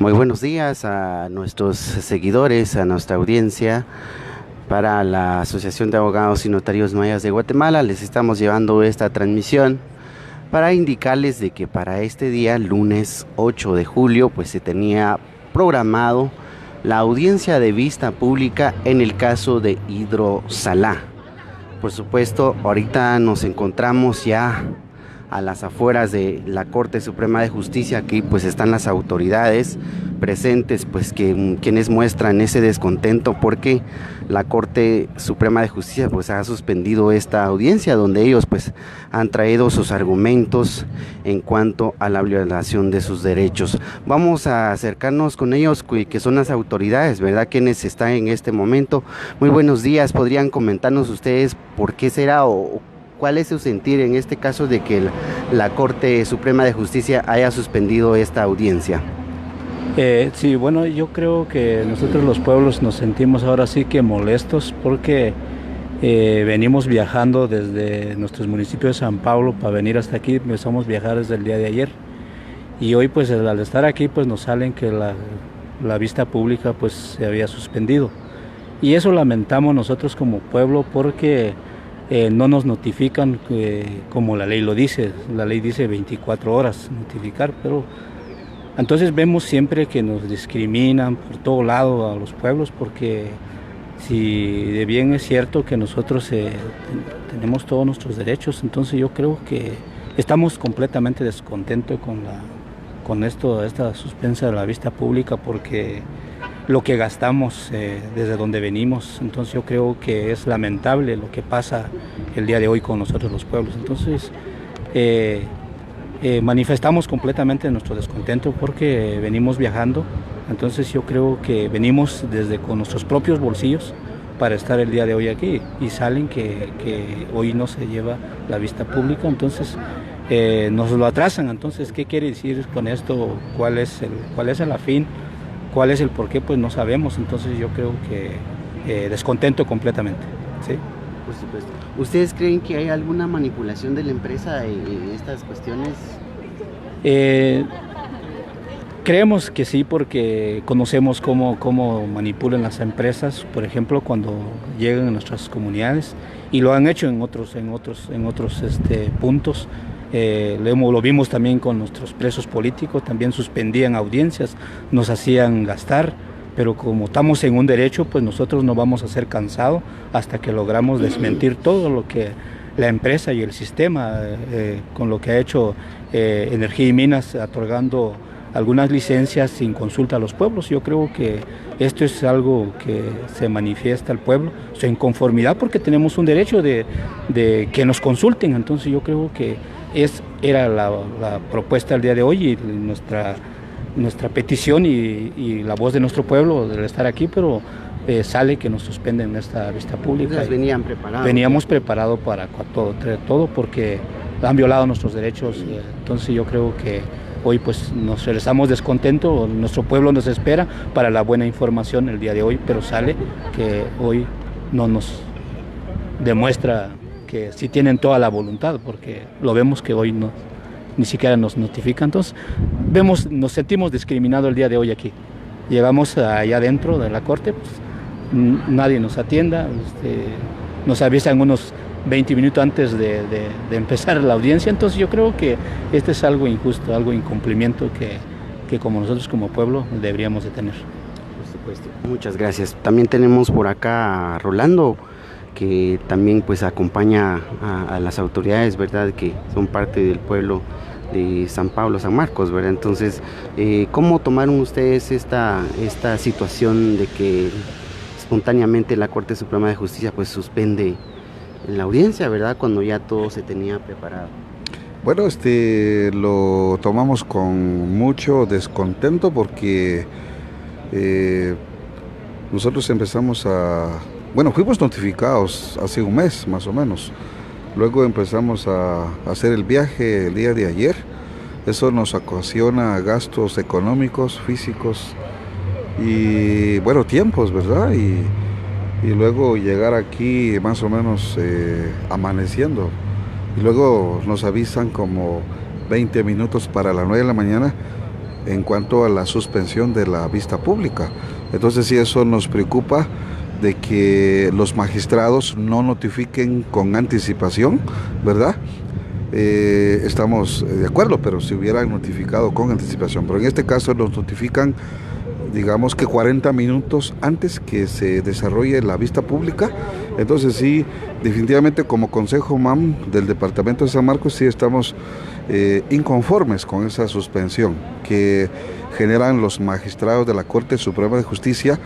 Muy buenos días a nuestros seguidores, a nuestra audiencia. Para la Asociación de Abogados y Notarios Mayas de Guatemala les estamos llevando esta transmisión para indicarles de que para este día, lunes 8 de julio, pues se tenía programado la audiencia de vista pública en el caso de Hidrosalá. Por supuesto, ahorita nos encontramos ya a las afueras de la Corte Suprema de Justicia. Aquí pues están las autoridades presentes, pues quienes muestran ese descontento porque la Corte Suprema de Justicia pues ha suspendido esta audiencia donde ellos pues han traído sus argumentos en cuanto a la violación de sus derechos. Vamos a acercarnos con ellos, que son las autoridades, ¿verdad? Quienes están en este momento. Muy buenos días, ¿podrían comentarnos ustedes por qué será o cuál es su sentir en este caso de que la Corte Suprema de Justicia haya suspendido esta audiencia? Sí, bueno, yo creo que nosotros los pueblos nos sentimos ahora sí que molestos porque venimos viajando desde nuestros municipios de San Pablo para venir hasta aquí. Empezamos a viajar desde el día de ayer y hoy pues al estar aquí pues nos salen que la vista pública pues se había suspendido, y eso lamentamos nosotros como pueblo porque no nos notifican como la ley lo dice. La ley dice 24 horas notificar, pero entonces vemos siempre que nos discriminan por todo lado a los pueblos, porque si de bien es cierto que nosotros tenemos todos nuestros derechos, entonces yo creo que estamos completamente descontentos con esta suspensa de la vista pública, porque lo que gastamos desde donde venimos, entonces yo creo que es lamentable lo que pasa el día de hoy con nosotros los pueblos. Entonces manifestamos completamente nuestro descontento porque venimos viajando. Entonces yo creo que venimos desde con nuestros propios bolsillos para estar el día de hoy aquí, y salen que hoy no se lleva la vista pública, entonces nos lo atrasan. Entonces, ¿qué quiere decir con esto? ¿Cuál es el afín? ¿Cuál es el por qué? Pues no sabemos. Entonces yo creo que descontento completamente, ¿sí? Por supuesto. ¿Ustedes creen que hay alguna manipulación de la empresa en estas cuestiones? Creemos que sí, porque conocemos cómo manipulan las empresas, por ejemplo, cuando llegan a nuestras comunidades, y lo han hecho en otros puntos. Lo vimos también con nuestros presos políticos, también suspendían audiencias, nos hacían gastar, pero como estamos en un derecho, pues nosotros no vamos a ser cansados hasta que logramos desmentir todo lo que la empresa y el sistema, con lo que ha hecho Energía y Minas, otorgando algunas licencias sin consulta a los pueblos. Yo creo que esto es algo que se manifiesta al pueblo, su inconformidad, porque tenemos un derecho de que nos consulten. Entonces yo creo que era la propuesta del día de hoy, y nuestra petición y la voz de nuestro pueblo del estar aquí, pero sale que nos suspenden esta vista pública. Venían preparados. Veníamos preparados para todo porque han violado nuestros derechos. Entonces yo creo que hoy pues nos regresamos descontentos. Nuestro pueblo nos espera para la buena información el día de hoy, pero sale que hoy no nos demuestra que sí tienen toda la voluntad, porque lo vemos que hoy no, ni siquiera nos notifican. Entonces nos sentimos discriminados el día de hoy aquí. Llegamos allá adentro de la corte, pues, nadie nos atienda, nos avisan unos 20 minutos antes de empezar la audiencia. Entonces yo creo que este es algo injusto, algo incumplimiento que como nosotros como pueblo deberíamos de tener. Por supuesto. Muchas gracias. También tenemos por acá a Rolando, que también pues acompaña a las autoridades, ¿verdad? Que son parte del pueblo de San Pablo, San Marcos, ¿verdad? Entonces, ¿cómo tomaron ustedes esta situación de que espontáneamente la Corte Suprema de Justicia pues suspende la audiencia, ¿verdad? Cuando ya todo se tenía preparado. Bueno, lo tomamos con mucho descontento porque nosotros fuimos notificados hace un mes más o menos. Luego empezamos a hacer el viaje el día de ayer. Eso nos ocasiona gastos económicos, físicos y tiempos, ¿verdad? Y luego llegar aquí más o menos amaneciendo. Y luego nos avisan como 20 minutos para las 9 de la mañana en cuanto a la suspensión de la vista pública. Entonces sí, eso nos preocupa, de que los magistrados no notifiquen con anticipación, ¿verdad? Estamos de acuerdo, pero si hubieran notificado con anticipación, pero en este caso nos notifican, digamos que 40 minutos antes que se desarrolle la vista pública. Entonces sí, definitivamente como Consejo MAM del Departamento de San Marcos sí estamos inconformes con esa suspensión que generan los magistrados de la Corte Suprema de Justicia,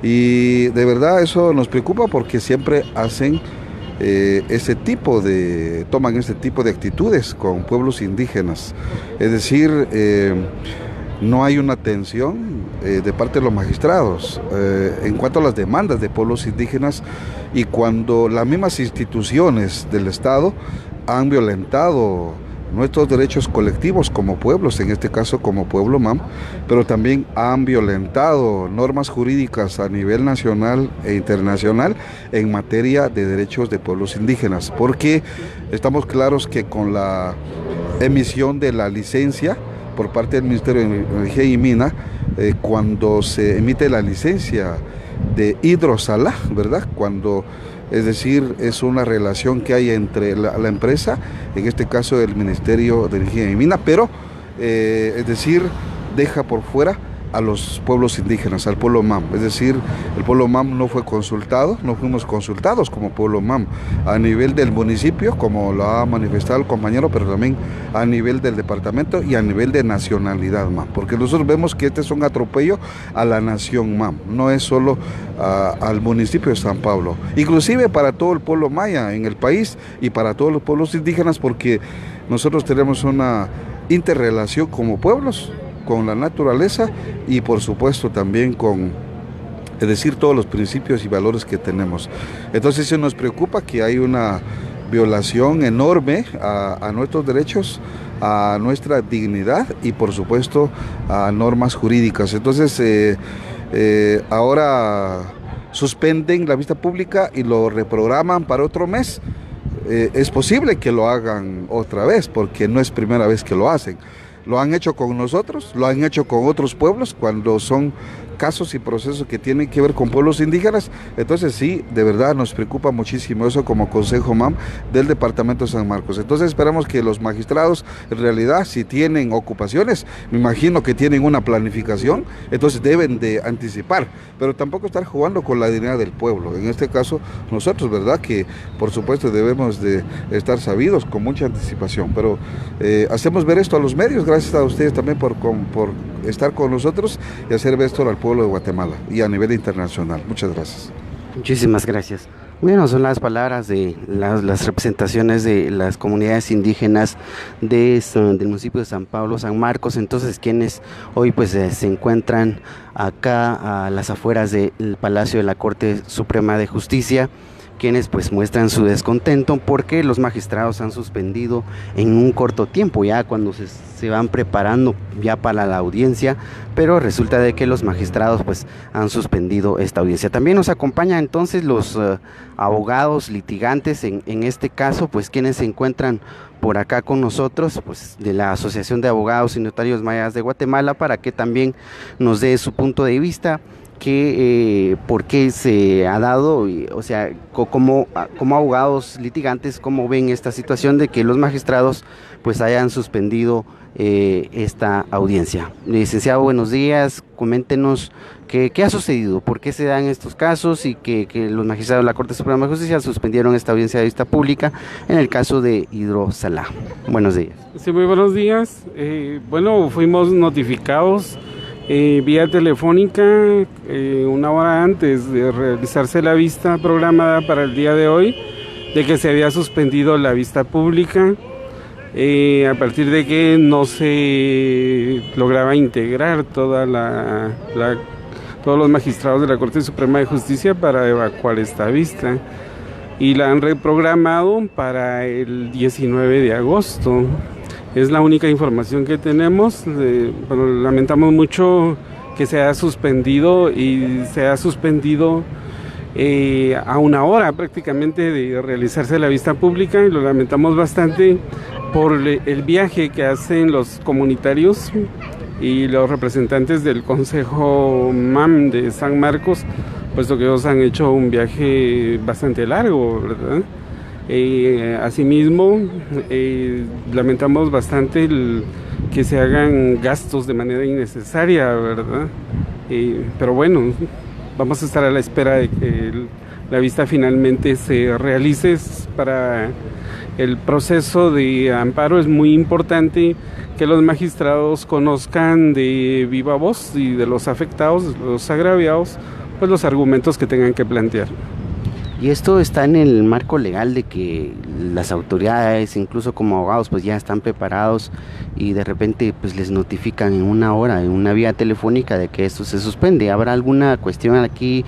y de verdad eso nos preocupa porque siempre hacen toman ese tipo de actitudes con pueblos indígenas. Es decir, no hay una atención de parte de los magistrados en cuanto a las demandas de pueblos indígenas, y cuando las mismas instituciones del Estado han violentado nuestros derechos colectivos como pueblos, en este caso como pueblo MAM, pero también han violentado normas jurídicas a nivel nacional e internacional en materia de derechos de pueblos indígenas, porque estamos claros que con la emisión de la licencia por parte del Ministerio de Energía y Mina, cuando se emite la licencia de Hidrosalá, ¿verdad? Es decir, es una relación que hay entre la empresa, en este caso el Ministerio de Energía y Mina, pero es decir, deja por fuera a los pueblos indígenas, al pueblo MAM. Es decir, el pueblo MAM no fue consultado, no fuimos consultados como pueblo MAM a nivel del municipio, como lo ha manifestado el compañero, pero también a nivel del departamento y a nivel de nacionalidad MAM, porque nosotros vemos que este es un atropello a la nación MAM, no es solo al municipio de San Pablo, inclusive para todo el pueblo maya en el país y para todos los pueblos indígenas, porque nosotros tenemos una interrelación como pueblos con la naturaleza y por supuesto también con, es decir, todos los principios y valores que tenemos. Entonces se nos preocupa que hay una violación enorme a nuestros derechos, a nuestra dignidad y por supuesto a normas jurídicas. Entonces ahora suspenden la vista pública y lo reprograman para otro mes. Es posible que lo hagan otra vez porque no es primera vez que lo hacen. Lo han hecho con nosotros, lo han hecho con otros pueblos cuando son casos y procesos que tienen que ver con pueblos indígenas. Entonces sí, de verdad nos preocupa muchísimo eso como Consejo MAM del Departamento de San Marcos. Entonces esperamos que los magistrados, en realidad, si tienen ocupaciones, me imagino que tienen una planificación, entonces deben de anticipar, pero tampoco estar jugando con la dignidad del pueblo. En este caso, nosotros, ¿verdad? Que por supuesto debemos de estar sabidos con mucha anticipación, pero hacemos ver esto a los medios, gracias a ustedes también por estar con nosotros y hacer ver esto al pueblo de Guatemala y a nivel internacional. Muchas gracias. Muchísimas gracias. Bueno, son las palabras de las representaciones de las comunidades indígenas del municipio de San Pablo, San Marcos, entonces quienes hoy pues se encuentran acá a las afueras del Palacio de la Corte Suprema de Justicia, quienes pues muestran su descontento porque los magistrados han suspendido en un corto tiempo, ya cuando se van preparando ya para la audiencia, pero resulta de que los magistrados pues han suspendido esta audiencia. También nos acompañan entonces los abogados litigantes en este caso, pues quienes se encuentran por acá con nosotros, pues de la Asociación de Abogados y Notarios Mayas de Guatemala, para que también nos dé su punto de vista, que por qué se ha dado, o sea, como abogados litigantes, cómo ven esta situación de que los magistrados pues hayan suspendido esta audiencia. Licenciado, buenos días, coméntenos qué ha sucedido, por qué se dan estos casos y que los magistrados de la Corte Suprema de Justicia suspendieron esta audiencia de vista pública en el caso de Hidrosalá. Buenos días. Sí, muy buenos días. Bueno, fuimos notificados vía telefónica una hora antes de realizarse la vista programada para el día de hoy, de que se había suspendido la vista pública a partir de que no se lograba integrar todos los magistrados de la Corte Suprema de Justicia para evacuar esta vista, y la han reprogramado para el 19 de agosto. Es la única información que tenemos. Bueno, lamentamos mucho que se haya suspendido a una hora prácticamente de realizarse la vista pública, y lo lamentamos bastante por el viaje que hacen los comunitarios y los representantes del Consejo MAM de San Marcos, puesto que ellos han hecho un viaje bastante largo, ¿verdad? Asimismo, lamentamos bastante que se hagan gastos de manera innecesaria, ¿verdad? Pero bueno, vamos a estar a la espera de que la vista finalmente se realice. Para el proceso de amparo es muy importante que los magistrados conozcan de viva voz y de los afectados, los agraviados, pues los argumentos que tengan que plantear. Y esto está en el marco legal de que las autoridades, incluso como abogados, pues ya están preparados y de repente pues les notifican en una hora, en una vía telefónica, de que esto se suspende. ¿Habrá alguna cuestión aquí?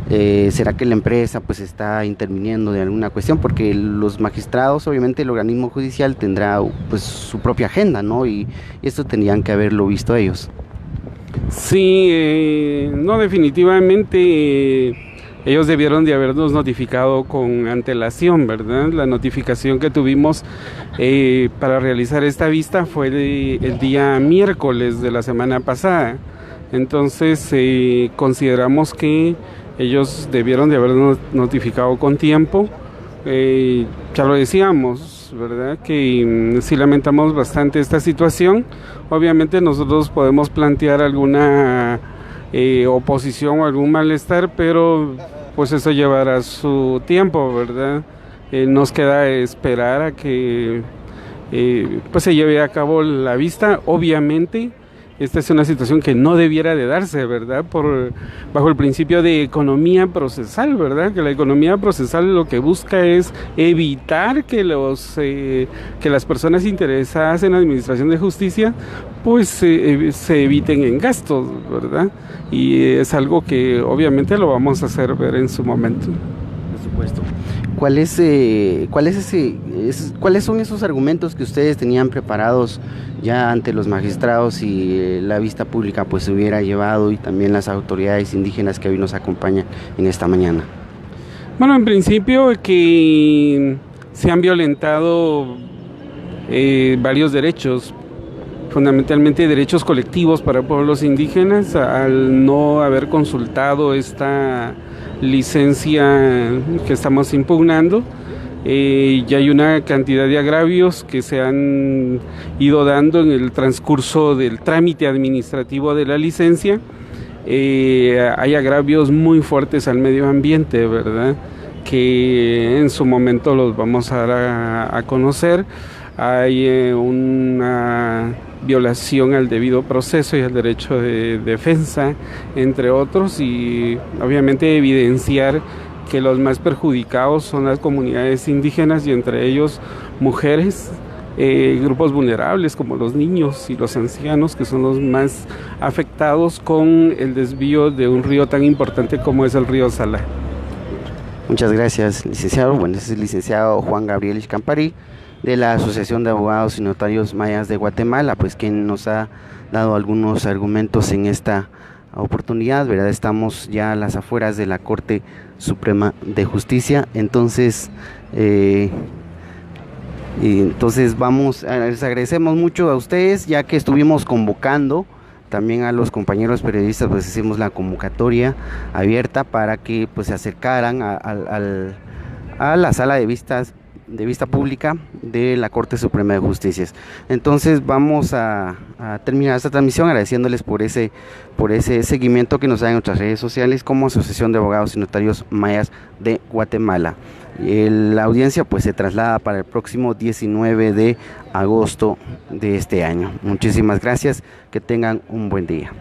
¿Será que la empresa pues está interviniendo de alguna cuestión? Porque los magistrados, obviamente el organismo judicial tendrá pues su propia agenda, ¿no? Y esto tendrían que haberlo visto ellos. Sí, no, definitivamente ellos debieron de habernos notificado con antelación, ¿verdad? La notificación que tuvimos para realizar esta vista fue el día miércoles de la semana pasada. Entonces consideramos que ellos debieron de habernos notificado con tiempo. Ya lo decíamos, ¿verdad? Que sí lamentamos bastante esta situación. Obviamente nosotros podemos plantear alguna oposición o algún malestar, pero pues eso llevará su tiempo, ¿verdad? Nos queda esperar a que pues se lleve a cabo la vista. Obviamente esta es una situación que no debiera de darse, ¿verdad? Bajo el principio de economía procesal, ¿verdad? Que la economía procesal lo que busca es evitar que las personas interesadas en la administración de justicia pues se eviten en gastos, ¿verdad? Y es algo que obviamente lo vamos a hacer ver en su momento. Por supuesto. ¿Cuáles son esos argumentos que ustedes tenían preparados ya ante los magistrados y la vista pública pues se hubiera llevado, y también las autoridades indígenas que hoy nos acompañan en esta mañana? Bueno, en principio que se han violentado varios derechos, fundamentalmente derechos colectivos para pueblos indígenas, al no haber consultado esta licencia que estamos impugnando. Ya hay una cantidad de agravios que se han ido dando en el transcurso del trámite administrativo de la licencia. Hay agravios muy fuertes al medio ambiente, ¿verdad? Que en su momento los vamos a dar a conocer. Hay una violación al debido proceso y al derecho de defensa, entre otros, y obviamente evidenciar que los más perjudicados son las comunidades indígenas, y entre ellos mujeres, grupos vulnerables como los niños y los ancianos, que son los más afectados con el desvío de un río tan importante como es el río Sala. Muchas gracias, licenciado. Bueno, ese es el licenciado Juan Gabriel Campari, de la Asociación de Abogados y Notarios Mayas de Guatemala, pues quien nos ha dado algunos argumentos en esta oportunidad, ¿verdad? Estamos ya a las afueras de la Corte Suprema de Justicia, entonces les agradecemos mucho a ustedes, ya que estuvimos convocando también a los compañeros periodistas, pues hicimos la convocatoria abierta para que pues se acercaran a la sala de vista pública de la Corte Suprema de Justicia. Entonces vamos a terminar esta transmisión agradeciéndoles por ese seguimiento que nos dan en nuestras redes sociales como Asociación de Abogados y Notarios Mayas de Guatemala. La audiencia pues se traslada para el próximo 19 de agosto de este año. Muchísimas gracias, que tengan un buen día.